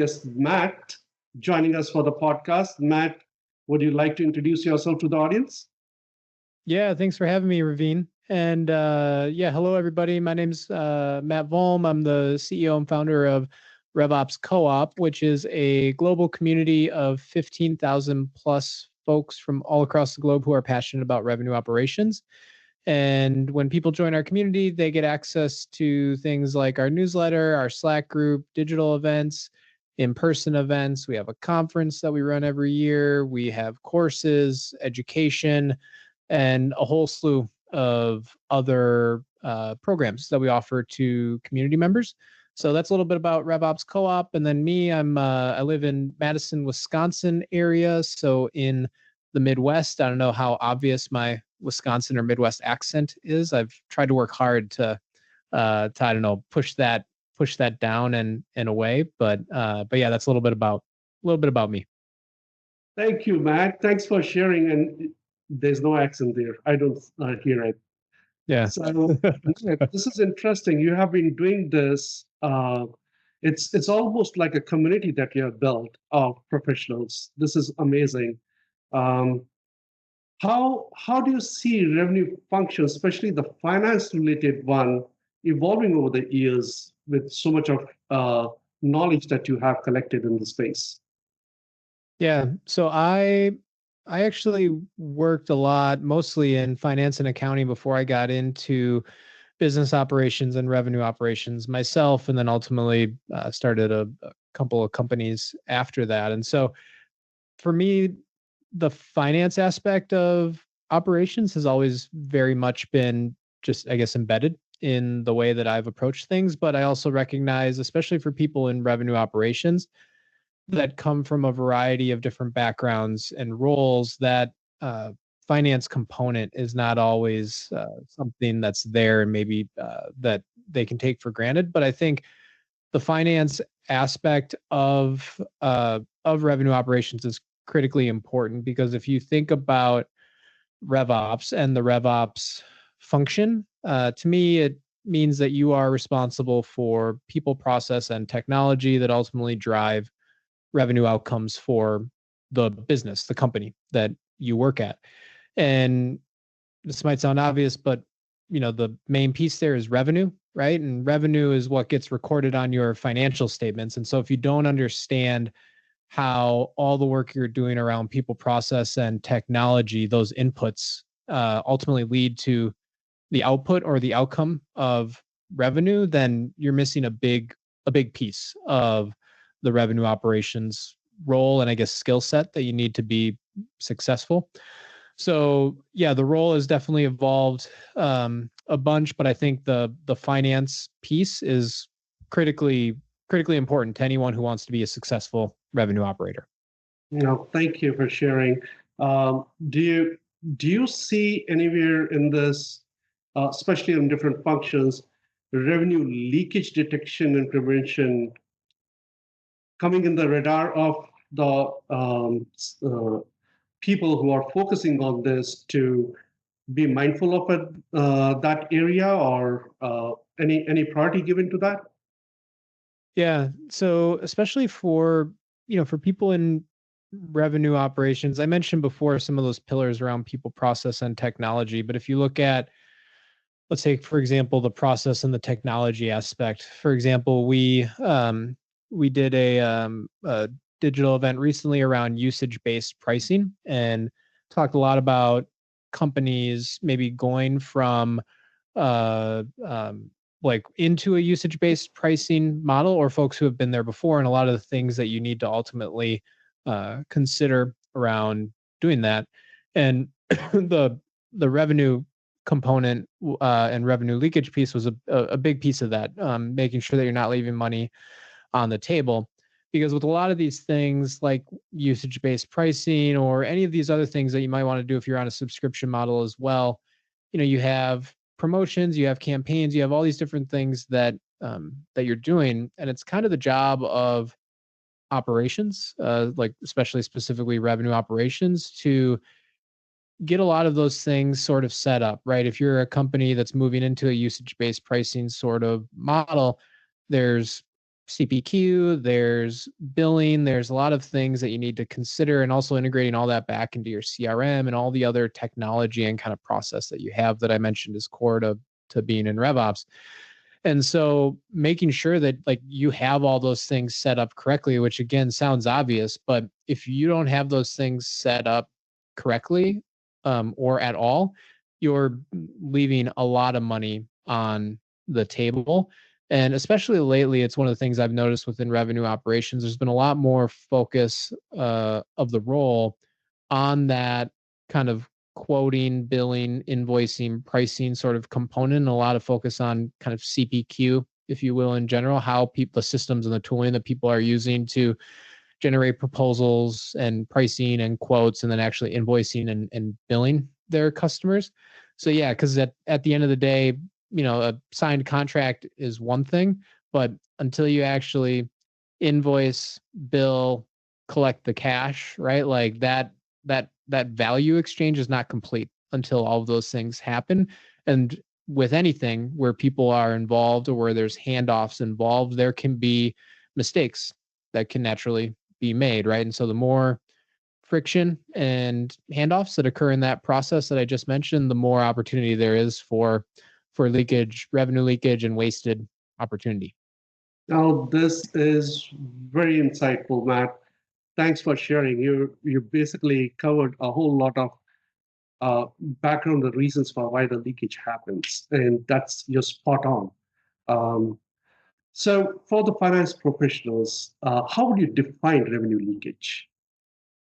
guest, Matt, joining us for the podcast. Matt, would you like to introduce yourself to the audience? Yeah, thanks for having me, Raveen. And hello, everybody. My name's Matt Volm. I'm the CEO and founder of RevOps Co-op, which is a global community of 15,000 plus folks from all across the globe who are passionate about revenue operations. And when people join our community, they get access to things like our newsletter, our Slack group, digital events, in-person events. We have a conference that we run every year. We have courses, education, and a whole slew of other programs that we offer to community members. So that's a little bit about RevOps Co-op. And then me, I live in Madison, Wisconsin area. So in the Midwest, I don't know how obvious my Wisconsin or Midwest accent is. I've tried to work hard to I don't know, push that down and away. But yeah, that's a little bit about me. Thank you, Matt. Thanks for sharing. And there's no accent there. I don't hear it. Yeah. So this is interesting. You have been doing this. It's almost like a community that you have built of professionals. This is amazing. Um, how do you see revenue functions, especially the finance related one, evolving over the years with so much of knowledge that you have collected in the space? Yeah. So I actually worked a lot, mostly in finance and accounting before I got into business operations and revenue operations myself, and then ultimately started a couple of companies after that. And so for me, the finance aspect of operations has always very much been just, I guess, embedded in the way that I've approached things. But I also recognize, especially for people in revenue operations that come from a variety of different backgrounds and roles, that finance component is not always something that's there and maybe that they can take for granted. But I think the finance aspect of revenue operations is critically important, because if you think about RevOps and the RevOps function, to me, it means that you are responsible for people, process, and technology that ultimately drive revenue outcomes for the business, the company that you work at. And this might sound obvious, but the main piece there is revenue, right? And revenue is what gets recorded on your financial statements. And so if you don't understand how all the work you're doing around people, process, and technology, those inputs ultimately lead to the output or the outcome of revenue, then you're missing a big piece of the revenue operations role and, I guess, skill set that you need to be successful. So yeah, the role has definitely evolved a bunch, but I think the finance piece is critically important to anyone who wants to be a successful revenue operator. Thank you for sharing. Do you see anywhere in this, especially in different functions, revenue leakage detection and prevention coming in the radar of the people who are focusing on this to be mindful of it, that area, or any priority given to that? Yeah. So especially for people in revenue operations, I mentioned before some of those pillars around people, process, and technology. But if you look at, let's take, for example, the process and the technology aspect. For example, we did a digital event recently around usage-based pricing, and talked a lot about companies maybe going from like into a usage-based pricing model, or folks who have been there before, and a lot of the things that you need to ultimately consider around doing that. And the revenue component and revenue leakage piece was a big piece of that, making sure that you're not leaving money on the table. Because with a lot of these things like usage-based pricing or any of these other things that you might want to do if you're on a subscription model as well, you have promotions, you have campaigns, you have all these different things that you're doing, and it's kind of the job of operations, like especially specifically revenue operations, to get a lot of those things sort of set up, right? If you're a company that's moving into a usage-based pricing sort of model, there's CPQ, there's billing, there's a lot of things that you need to consider, and also integrating all that back into your CRM and all the other technology and kind of process that you have that I mentioned is core to being in RevOps. And so making sure that like you have all those things set up correctly, which again sounds obvious, but if you don't have those things set up correctly, or at all, you're leaving a lot of money on the table. And especially lately, it's one of the things I've noticed within revenue operations. There's been a lot more focus of the role on that kind of quoting, billing, invoicing, pricing sort of component, and a lot of focus on kind of CPQ, if you will, in general, how people, the systems and the tooling that people are using to generate proposals and pricing and quotes, and then actually invoicing and billing their customers. So yeah, because at the end of the day, a signed contract is one thing, but until you actually invoice, bill, collect the cash, right? Like that value exchange is not complete until all of those things happen. And with anything where people are involved or where there's handoffs involved, there can be mistakes that can naturally be made, right? And so the more friction and handoffs that occur in that process that I just mentioned, the more opportunity there is for leakage, revenue leakage, and wasted opportunity. Now, this is very insightful, Matt. Thanks for sharing. You basically covered a whole lot of background and reasons for why the leakage happens, and you're spot on. Um, so, for the finance professionals, how would you define revenue leakage?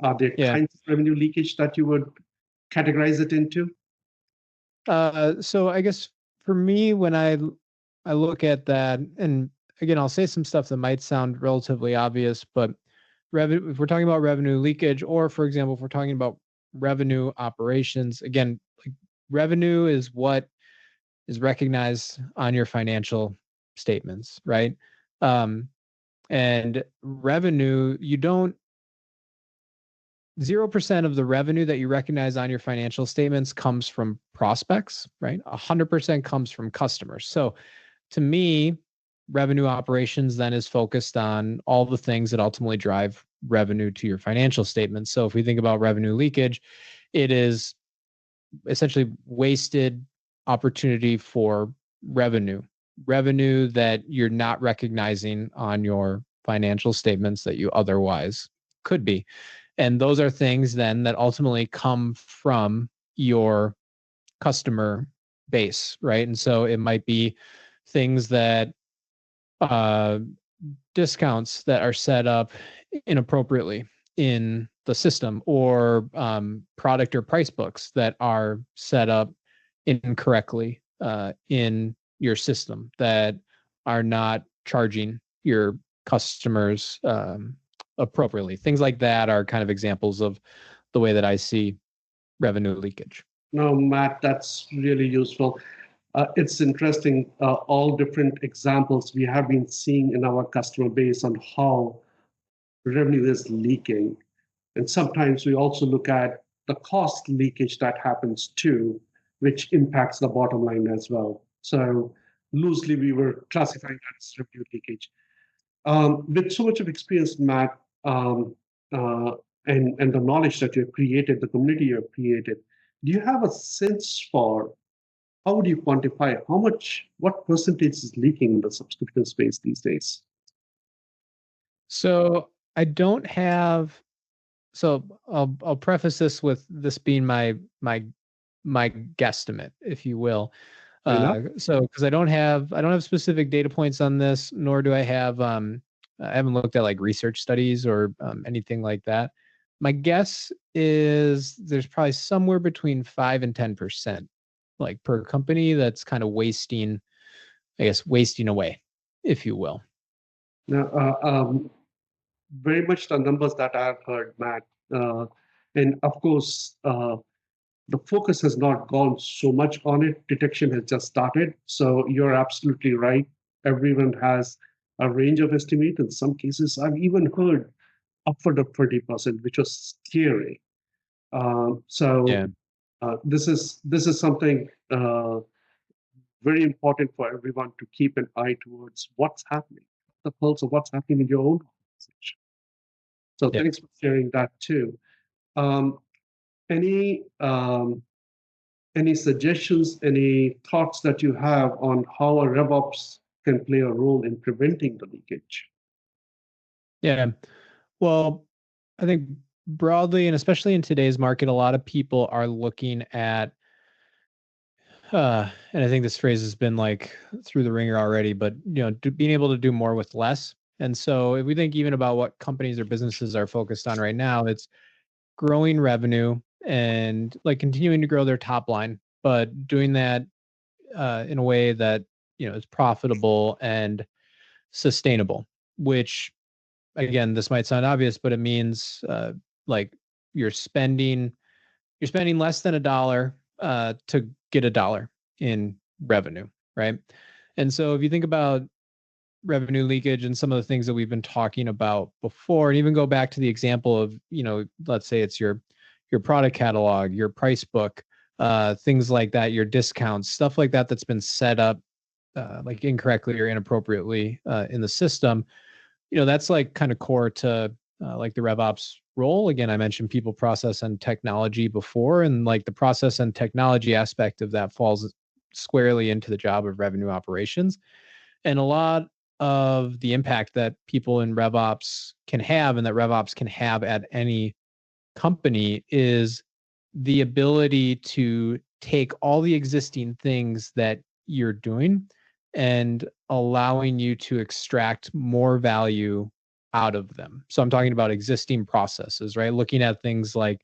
Are there Yeah. kinds of revenue leakage that you would categorize it into? So I guess for me, when I look at that, and again, I'll say some stuff that might sound relatively obvious, but revenue, if we're talking about revenue leakage, or for example, if we're talking about revenue operations, again, like revenue is what is recognized on your financial statements, right? And revenue, you don't 0% of the revenue that you recognize on your financial statements comes from prospects, right? 100% comes from customers. So to me, revenue operations then is focused on all the things that ultimately drive revenue to your financial statements. So if we think about revenue leakage, it is essentially wasted opportunity for revenue that you're not recognizing on your financial statements that you otherwise could be. And those are things then that ultimately come from your customer base, right? And so it might be things that uh, discounts that are set up inappropriately in the system, or product or price books that are set up incorrectly in your system that are not charging your customers appropriately. Things like that are kind of examples of the way that I see revenue leakage. No, Matt, that's really useful. It's interesting, all different examples we have been seeing in our customer base on how revenue is leaking. And sometimes we also look at the cost leakage that happens too, which impacts the bottom line as well. So loosely, we were classifying that as revenue leakage. With so much of experience, Matt, and the knowledge that you've created, the community you've created, do you have a sense for how would you quantify what percentage is leaking in the subscription space these days? So I don't have. So I'll preface this with this being my guesstimate, if you will. So because I don't have specific data points on this, nor do I have I haven't looked at like research studies or anything like that. My guess is there's probably somewhere between 5 and 10%, like per company, that's kind of wasting away, if you will. Now, very much the numbers that I've heard, Matt. And of course, the focus has not gone so much on it. Detection has just started. So you're absolutely right. Everyone has a range of estimate. In some cases, I've even heard upward of 30%, which was scary. So this is something very important for everyone to keep an eye towards what's happening. the pulse of what's happening in your own organization. So Yeah. thanks for sharing that too. Um, any any suggestions, any thoughts that you have on how a RevOps can play a role in preventing the leakage? Yeah. Well, I think broadly, and especially in today's market, a lot of people are looking at, and I think this phrase has been like through the ringer already, but being able to do more with less. And so if we think even about what companies or businesses are focused on right now, it's growing revenue and like continuing to grow their top line, but doing that in a way that is profitable and sustainable. Which, again, this might sound obvious, but it means like you're spending less than $1 to get $1 in revenue, right? And so if you think about revenue leakage and some of the things that we've been talking about before, and even go back to the example of, let's say it's your product catalog, your price book, things like that, your discounts, stuff like that that's been set up like incorrectly or inappropriately in the system. That's like kind of core to like the RevOps role. Again, I mentioned people, process, and technology before, and like the process and technology aspect of that falls squarely into the job of revenue operations. And a lot of the impact that people in RevOps can have and that RevOps can have at any company is the ability to take all the existing things that you're doing and allowing you to extract more value out of them. So I'm talking about existing processes, right? Looking at things like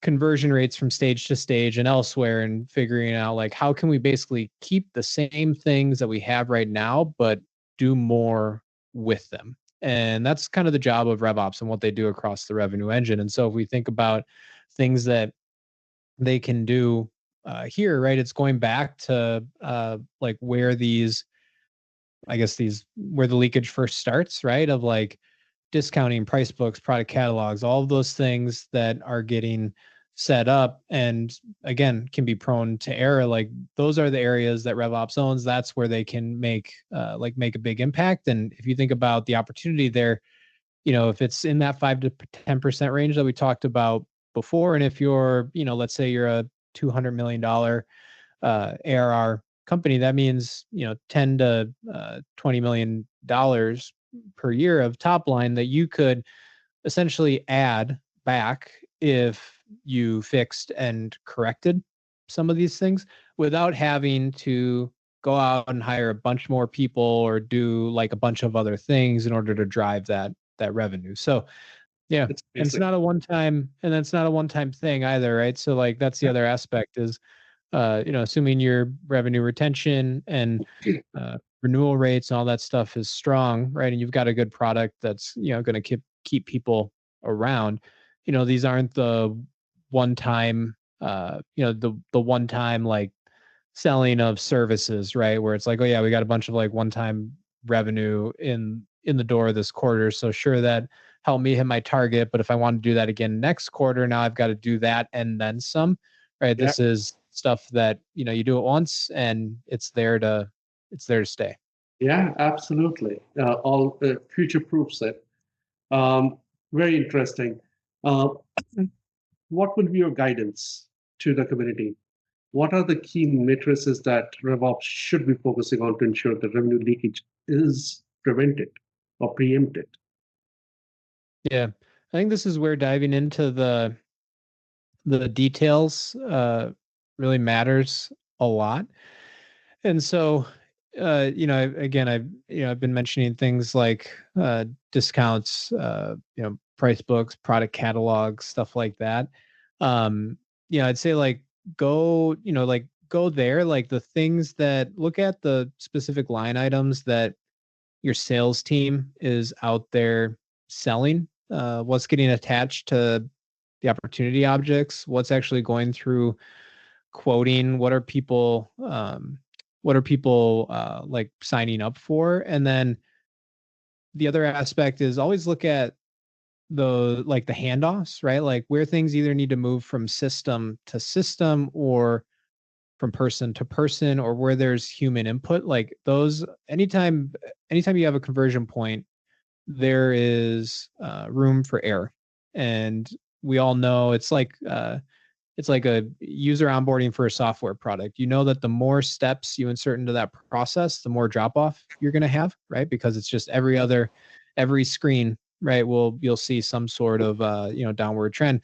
conversion rates from stage to stage and elsewhere and figuring out like how can we basically keep the same things that we have right now but do more with them. And that's kind of the job of RevOps and what they do across the revenue engine. And so if we think about things that they can do here, right, it's going back to like where these, I guess these, where the leakage first starts, right? Of like discounting, price books, product catalogs, all of those things that are getting set up and again can be prone to error. Like those are the areas that RevOps owns. That's where they can make make a big impact. And if you think about the opportunity there, if it's in that 5 to 10% range that we talked about before, and if you're, let's say you're a $200 million ARR company, that means 10 to $20 million per year of top line that you could essentially add back if you fixed and corrected some of these things without having to go out and hire a bunch more people or do like a bunch of other things in order to drive that revenue. So yeah, It's and it's basic. not a one time, and that's not a one time thing either, right? So like that's the Yeah. other aspect is assuming your revenue retention and renewal rates and all that stuff is strong, right? And you've got a good product that's going to keep people around. These aren't the one time, the one time like selling of services, right? Where it's like, oh yeah, we got a bunch of like one time revenue in the door this quarter, so sure that helped me hit my target. But if I want to do that again next quarter, now I've got to do that and then some, right? Yeah. This is stuff that you do it once and it's there to stay. Yeah, absolutely. All future proofs it. Um, Very interesting. Uh, what would be your guidance to the community? What are the key matrices that RevOps should be focusing on to ensure that revenue leakage is prevented or preempted? Yeah, I think this is where diving into the details really matters a lot. And so, again, I've been mentioning things like discounts, price books, product catalogs, stuff like that. I'd say like go there, like the things that look at the specific line items that your sales team is out there selling, what's getting attached to the opportunity objects, what's actually going through quoting, what are people like signing up for. And then the other aspect is always look at the handoffs, right? Like where things either need to move from system to system or person to person or where there's human input, like those, anytime you have a conversion point, there is room for error. And we all know it's like a user onboarding for a software product. You know that the more steps you insert into that process, the more drop off you're going to have, right? Because it's just every screen, right? You'll see some sort of downward trend.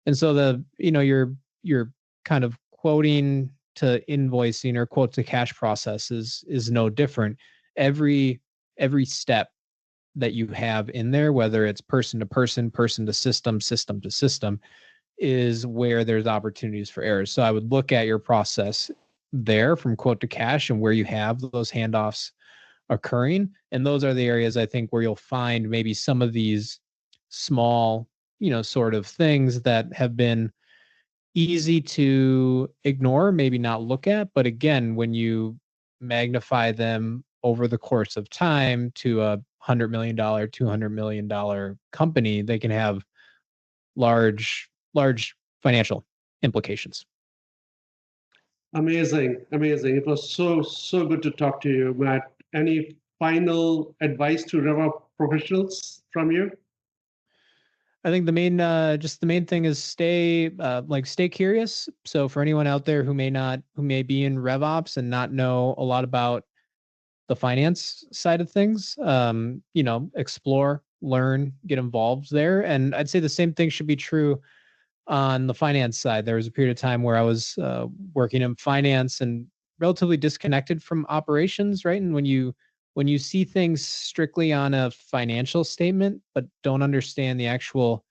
And so you're kind of quoting to invoicing or quote to cash process is no different. Every step that you have in there, whether it's person to person, person to system, system to system, is where there's opportunities for errors. So I would look at your process there from quote to cash and where you have those handoffs occurring. And those are the areas I think where you'll find maybe some of these small, sort of things that have been easy to ignore, maybe not look at. But again, when you magnify them over the course of time to $100 million, $200 million company, they can have large financial implications. Amazing. It was so good to talk to you, Matt. Any final advice to RevOps professionals from you? I think the main thing is stay curious. So for anyone out there who may be in RevOps and not know a lot about the finance side of things, explore, learn, get involved there. And I'd say the same thing should be true on the finance side. There was a period of time where I was working in finance and relatively disconnected from operations, right? And when you see things strictly on a financial statement, but don't understand the actual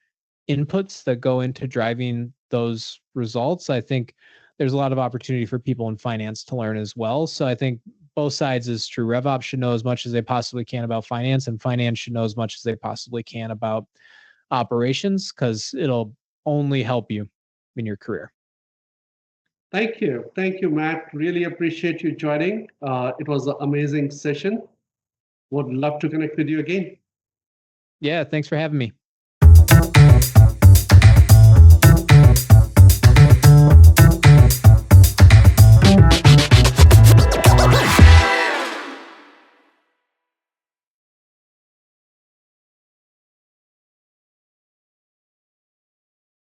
inputs that go into driving those results, I think there's a lot of opportunity for people in finance to learn as well. So I think both sides is true. RevOps should know as much as they possibly can about finance, and finance should know as much as they possibly can about operations, because it'll only help you in your career. Thank you, Matt. Really appreciate you joining. It was an amazing session. Would love to connect with you again. Yeah, thanks for having me.